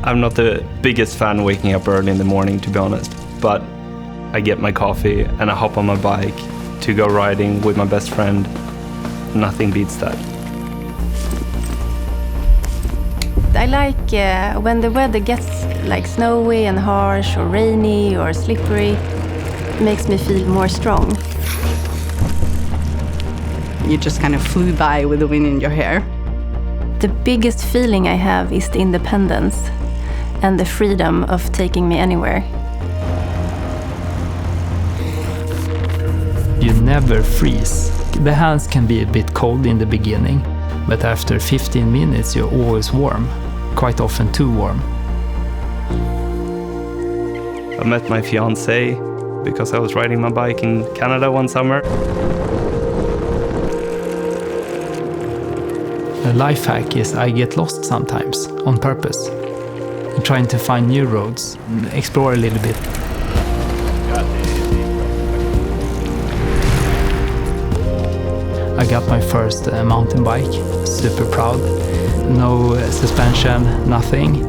I'm not the biggest fan waking up early in the morning, to be honest, but I get my coffee and I hop on my bike to go riding with my best friend. Nothing beats that. I like when the weather gets like snowy and harsh or rainy or slippery. It makes me feel more strong. You just kind of flew by with the wind in your hair. The biggest feeling I have is the independence and the freedom of taking me anywhere. You never freeze. The hands can be a bit cold in the beginning, but after 15 minutes you're always warm, quite often too warm. I met my fiancée because I was riding my bike in Canada one summer. A life hack is I get lost sometimes, on purpose. I'm trying to find new roads, explore a little bit. I got my first mountain bike, super proud. No suspension, nothing.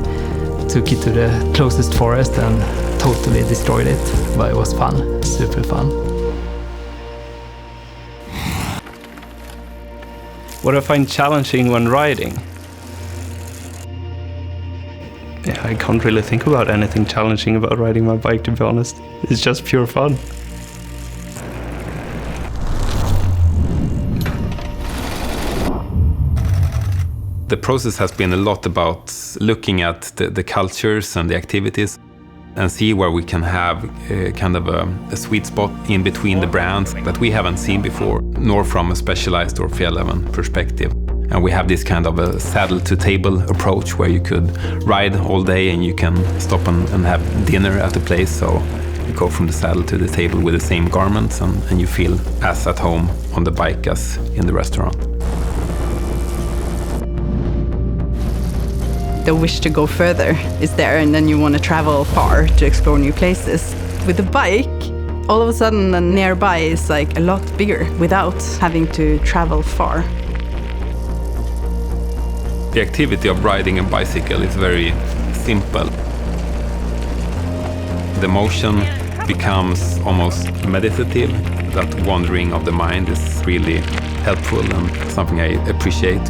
Took it to the closest forest and totally destroyed it, but it was fun, super fun. What I find challenging when riding? Yeah, I can't really think about anything challenging about riding my bike, to be honest. It's just pure fun. The process has been a lot about looking at the cultures and the activities and see where we can have kind of a sweet spot in between the brands that we haven't seen before, nor from a Specialized or Fjällräven perspective. And we have this kind of a saddle-to-table approach where you could ride all day and you can stop and have dinner at a place. So you go from the saddle to the table with the same garments and you feel as at home on the bike as in the restaurant. The wish to go further is there, and then you want to travel far to explore new places. With the bike, all of a sudden the nearby is like a lot bigger without having to travel far. The activity of riding a bicycle is very simple. The motion becomes almost meditative. That wandering of the mind is really helpful and something I appreciate.